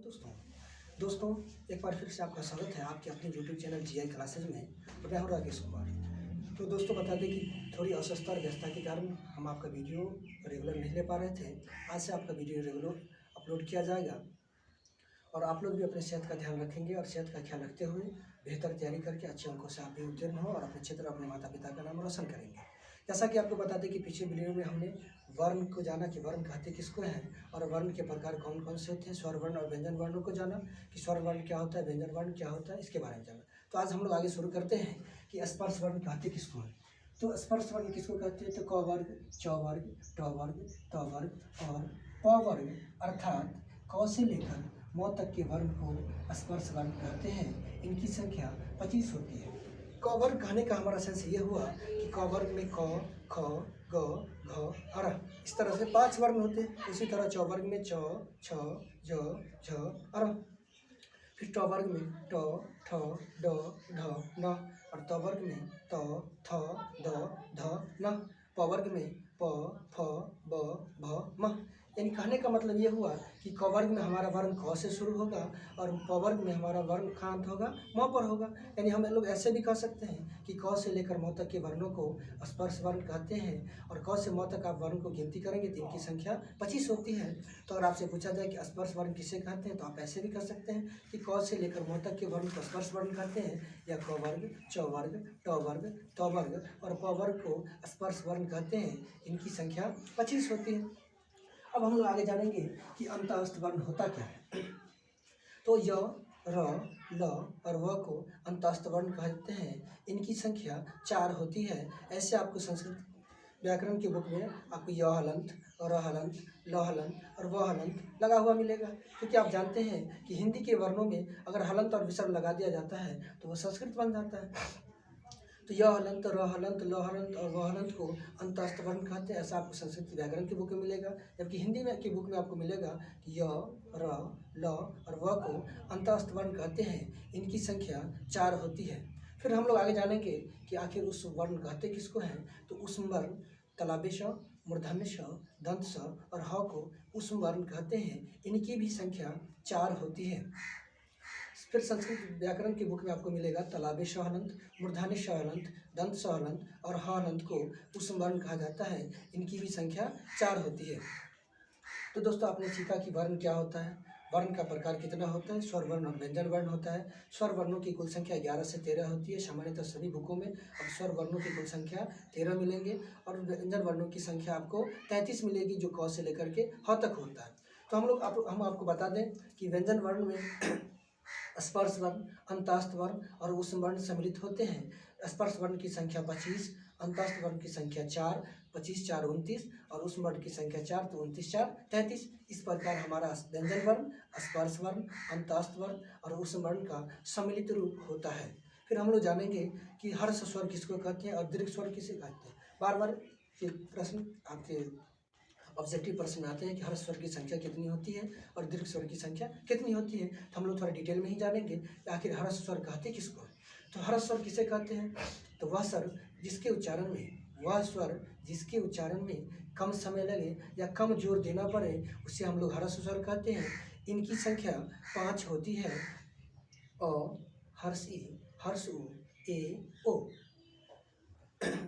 दोस्तों दोस्तों एक बार फिर से आपका स्वागत है आपके अपने YouTube चैनल GI क्लासेज में। तो मैं हूँ राकेश कुमार। तो दोस्तों बता दें कि थोड़ी अस्वस्थता और व्यस्तता के कारण हम आपका वीडियो रेगुलर नहीं ले पा रहे थे। आज से आपका वीडियो रेगुलर अपलोड किया जाएगा और आप लोग भी अपने सेहत का ध्यान रखेंगे और सेहत का ख्याल रखते हुए बेहतर तैयारी करके अच्छे अंकों से आप भी उत्तीर्ण हो और अपने क्षेत्र अपने माता पिता का नाम रोशन करेंगे। जैसा कि आपको बता दें कि पिछले वीडियो में हमने वर्ण को जाना कि वर्ण कहते किसको हैं और वर्ण के प्रकार कौन कौन से होते हैं। स्वर वर्ण और व्यंजन वर्णों को जाना कि स्वर वर्ण क्या होता है, व्यंजन वर्ण क्या होता है, इसके बारे में जाना। तो आज हम लोग आगे शुरू करते हैं कि स्पर्श वर्ण कहते किसको हैं। तो स्पर्श वर्ण किसको कहते हैं? तो क वर्ग, च वर्ग, ट वर्ग, त वर्ग और प वर्ग अर्थात क से लेकर म तक के वर्ण को स्पर्श वर्ण कहते हैं। इनकी संख्या 25 होती है। क वर्ग कहने का हमारा सेंस ये हुआ कि क वर्ग में क, ख, ग, घ, र इस तरह से 5 वर्ण होते हैं। उसी तरह च वर्ग में च, छ, ज, झ, र। फिर ट वर्ग में ट, ठ, ड, ढ, न और त वर्ग में त, थ, द, ध, न। प वर्ग में प, फ, ब, भ, म। यानी कहने का मतलब ये हुआ कि क वर्ग में हमारा वर्ण क से शुरू होगा और प वर्ग में हमारा वर्ण कहाँ अंत होगा? म पर होगा। यानी हम लोग ऐसे भी कह सकते हैं कि क से लेकर म तक के वर्णों को स्पर्श वर्ण कहते हैं और क से म तक आप वर्ण को गिनती करेंगे तो इनकी संख्या 25 होती है। तो अगर आपसे पूछा जाए कि स्पर्श वर्ण किसे कहते हैं तो आप ऐसे भी कर सकते हैं कि क से लेकर म तक के वर्ण को स्पर्श वर्ण कहते हैं या क वर्ग, च वर्ग, ट वर्ग, त वर्ग और प वर्ग को स्पर्श वर्ण कहते हैं। इनकी संख्या 25 होती है। अब हम लोग आगे जानेंगे कि अंतःस्थ वर्ण होता क्या है। तो य, र, ल और व को अंतःस्थ वर्ण कहते हैं। इनकी संख्या 4 होती है। ऐसे आपको संस्कृत व्याकरण की बुक में आपको य हलंत, र हलंत, ल हलंत और व हलंत लगा हुआ मिलेगा। क्योंकि आप जानते हैं कि हिंदी के वर्णों में अगर हलंत और विसर्ग लगा दिया जाता है तो वह संस्कृत बन जाता है। तो य हलंत, र हलंत, ल हलंत और व हलंत को अंतःस्थ वर्ण कहते हैं। ऐसा आपको संस्कृत व्याकरण की बुक में मिलेगा। जबकि हिंदी में की बुक में आपको मिलेगा कि य, र, ल और व को अंतःस्थ वर्ण कहते हैं। इनकी संख्या 4 होती है। फिर हम लोग आगे जानेंगे कि आखिर उस वर्ण कहते किसको हैं। तो उष्म वर्ण तालव्य श, मूर्धन्य श, दंत स और ह को उष्म वर्ण कहते हैं। इनकी भी संख्या 4 होती है। फिर संस्कृत व्याकरण की बुक में आपको मिलेगा तालव्य श हलंत, मूर्धन्य श हलंत, दंत स हलंत और ह हलंत को उष्म वर्ण कहा जाता है। इनकी भी संख्या 4 होती है। तो दोस्तों आपने सीखा कि वर्ण क्या होता है, वर्ण का प्रकार कितना होता है, स्वर वर्ण और व्यंजन वर्ण होता है। स्वर वर्णों की कुल संख्या 11 से 13 होती है। सामान्यतः सभी बुकों में अब स्वर वर्णों की कुल संख्या 13 मिलेंगे और व्यंजन वर्णों की संख्या आपको 33 मिलेगी जो क से लेकर के ह तक होता है। तो हम आपको बता दें कि व्यंजन वर्ण में स्पर्श वर्ण, अंतःस्थ वर्ण और उष्म वर्ण सम्मिलित होते हैं। स्पर्श वर्ण की संख्या 25, अंतःस्थ वर्ण की संख्या 4, 25 4 29 और उष्म वर्ण की संख्या 4 तो 29 4 33। इस प्रकार हमारा व्यंजन वर्ण, स्पर्श वर्ण, अंतःस्थ वर्ण और उष्म वर्ण का सम्मिलित रूप होता है। फिर हम लोग जानेंगे कि हर्ष स्वर किसको कहते हैं और दीर्घ स्वर किसे कहते हैं। बार बार ये प्रश्न आपके ऑब्जेक्टिव प्रश्न आते हैं कि हर्ष स्वर की संख्या कितनी होती है और दीर्घ स्वर की संख्या कितनी होती है। तो हम लोग थोड़ा डिटेल में ही जानेंगे कि आखिर हर्ष स्वर कहते किसको है। तो हर्ष स्वर किसे कहते हैं? तो वह स्वर जिसके उच्चारण में कम समय लगे या कम जोर देना पड़े उसे हम लोग हर्ष स्वर कहते हैं। इनकी संख्या 5 होती है। अ, हर्ष ई, हर्ष उ, ए, ओ।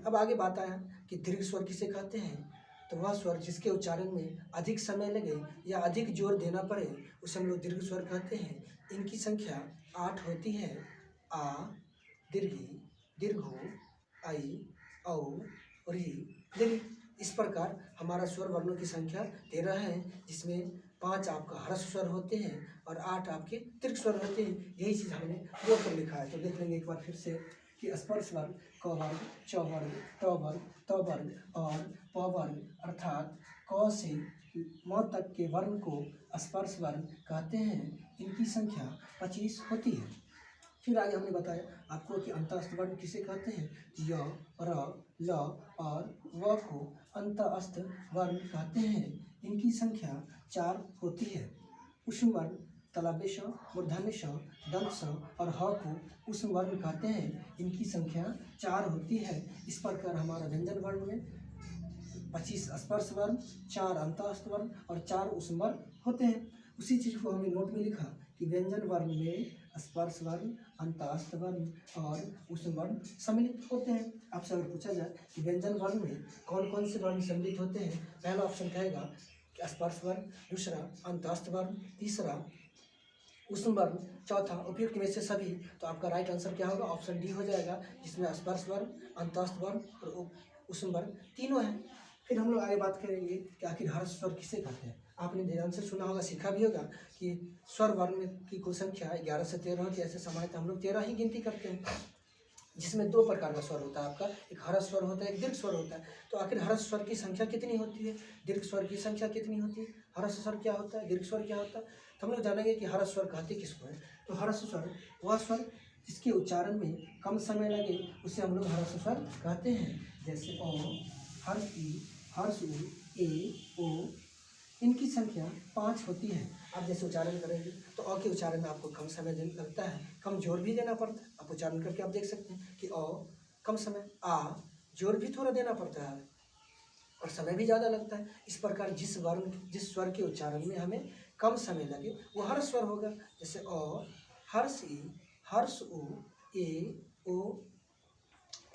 अब आगे बात आया कि दीर्घ स्वर किसे कहते हैं। तो वह स्वर जिसके उच्चारण में अधिक समय लगे या अधिक जोर देना पड़े उसे हम लोग दीर्घ स्वर कहते हैं। इनकी संख्या 8 होती है। आ, दीर्घी, दीर्घो, आई, औ, री, दीर्घ। इस प्रकार हमारा स्वर वर्णों की संख्या 13 है, जिसमें 5 आपका हर्ष स्वर होते हैं और 8 आपके दीर्घ स्वर होते हैं। यही चीज़ हमने बोर्ड पर लिखा है। तो देख लेंगे एक बार फिर से कि स्पर्श वर्ण क वर्ग, च वर्ग, ट वर्ग, त वर्ग और प वर्ग अर्थात क से म तक के वर्ण को स्पर्श वर्ण कहते हैं। इनकी संख्या 25 होती है। फिर आगे हमने बताया आपको कि अंतःस्थ वर्ण किसे कहते हैं। य, र, ल और व को अंतःस्थ वर्ण कहते हैं। इनकी संख्या 4 होती है। उष्म वर्ण तालव्य श, मूर्धन्य श, दंत स और ह को उष्म वर्ण कहते हैं। इनकी संख्या 4 होती है। इस प्रकार हमारा व्यंजन वर्ण में 25 स्पर्श वर्ण, 4 अंतःस्थ वर्ण और 4 उष्म वर्ण होते हैं। उसी चीज़ को हमें नोट में लिखा कि व्यंजन वर्ण में स्पर्श वर्ण, अंतःस्थ वर्ण और ऊष्म वर्ण सम्मिलित होते हैं। आपसे अगर पूछा जाए कि व्यंजन वर्ण में कौन कौन से वर्ण सम्मिलित होते हैं, पहला ऑप्शन कहेगा कि स्पर्श वर्ण, दूसरा अंतःस्थ वर्ण, तीसरा ऊष्म वर्ण, चौथा उपयुक्त में से सभी। तो आपका राइट आंसर क्या होगा? ऑप्शन डी हो जाएगा, जिसमें स्पर्श वर्ण, अंतःस्थ वर्ण और ऊष्म वर्ण तीनों हैं। फिर हम लोग आगे बात करेंगे कि आखिर हर्ष स्वर किसे कहते हैं। आपने ध्यान से सुना होगा, सीखा भी होगा कि स्वर वर्ण की कुल संख्या 11 से 13 होती है। ऐसे सामान्यतः हम लोग 13 ही गिनती करते हैं, जिसमें दो प्रकार का स्वर होता है आपका, एक हर्ष स्वर होता है, एक दीर्घ स्वर होता है। तो आखिर हर्ष स्वर की संख्या कितनी होती है, दीर्घ स्वर की संख्या कितनी होती है, हर्ष स्वर क्या होता है, दीर्घ स्वर क्या होता है। तो हम लोग जानेंगे कि हर्ष स्वर कहते किसको है। तो हर्ष स्वर वह स्वर जिसके उच्चारण में कम समय लगे उसे हम लोग हर्ष स्वर कहते हैं। जैसे अ, हर्ष ई, हर्ष उ, ए, ओ, इनकी संख्या 5 होती है। आप जैसे उच्चारण करेंगे तो अ के उच्चारण में आपको कम समय लगता है, कम जोर भी देना पड़ता है। आप उच्चारण करके आप देख सकते हैं कि अ कम समय, आ जोर भी थोड़ा देना पड़ता है और समय भी ज़्यादा लगता है। इस प्रकार जिस स्वर के उच्चारण में हमें कम समय लगे वो हर्ष स्वर होगा। जैसे अ, हर्ष ई, हर्ष उ, ए, ओ,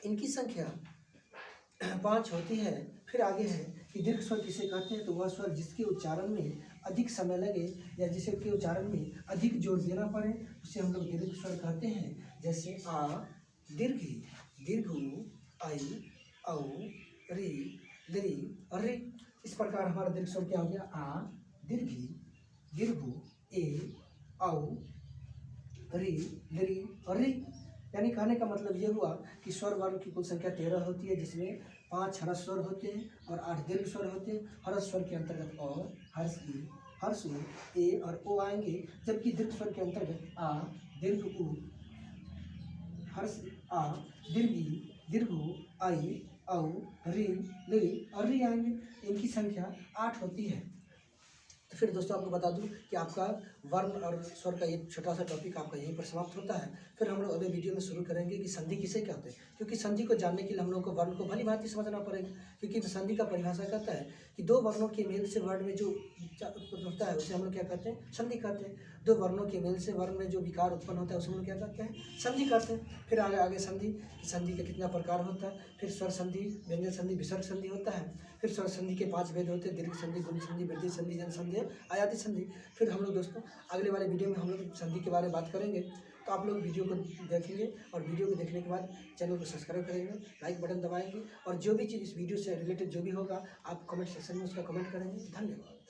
इनकी संख्या 5 होती है। फिर आगे है कि दीर्घ स्वर किसे कहते हैं। तो वह स्वर जिसके उच्चारण में अधिक समय लगे या जिसके उच्चारण में अधिक जोर देना पड़े उसे हम लोग दीर्घ स्वर कहते हैं। जैसे आ, दीर्घ ई, दीर्घ उ, आई, औ, री, ली और री। इस प्रकार हमारा दीर्घ स्वर क्या हो गया? आ, दीर्घ ई, दीर्घ उ, ए, औ, री, ली और री। यानी कहने का मतलब ये हुआ कि स्वर वर्ण की कुल संख्या 13 होती है, जिसमें 5 हर्ष स्वर होते हैं और 8 दीर्घ स्वर होते हैं। हर्ष स्वर के अंतर्गत अ, हर्ष ई, हर्ष उ, ए और ओ आएंगे, जबकि दीर्घ स्वर के अंतर्गत आ, दीर्घ उ, हर्ष आ, दीर्घ ई, दीर्घ उ, आई, औ, री, ली और री आएंगे। इनकी संख्या 8 होती है। तो फिर दोस्तों आपको बता दूं कि आपका वर्ण और स्वर का ये छोटा सा टॉपिक आपका यहीं पर समाप्त होता है। फिर हम लोग अगले वीडियो में शुरू करेंगे कि संधि किसे कहते हैं, क्योंकि संधि को जानने के लिए हम लोग को वर्ण को भली भांति समझना पड़ेगा। क्योंकि संधि का परिभाषा कहता है कि दो वर्णों के मेल से वर्ण में जो उत्पन्न होता है उसे हम लोग क्या कहते हैं? संधि कहते हैं। दो वर्णों के मेल से वर्ण में जो विकार उत्पन्न होता है उसे हम लोग क्या कहते हैं? संधि कहते हैं। फिर आगे संधि कि संधि का कितना प्रकार होता है। फिर स्वर संधि, व्यंजन संधि, विसर्ग संधि होता है। फिर स्वर संधि के 5 भेद होते हैं, दीर्घ संधि, गुण संधि, वृद्धि संधि, जन संधि, आयाति संधि। फिर हम लोग दोस्तों अगले वाले वीडियो में हम लोग संधि के बारे में बात करेंगे। तो आप लोग वीडियो को देखेंगे और वीडियो को देखने के बाद चैनल को सब्सक्राइब करेंगे, लाइक बटन दबाएंगे और जो भी चीज़ इस वीडियो से रिलेटेड जो भी होगा आप कमेंट सेक्शन में उसका कमेंट करेंगे। धन्यवाद।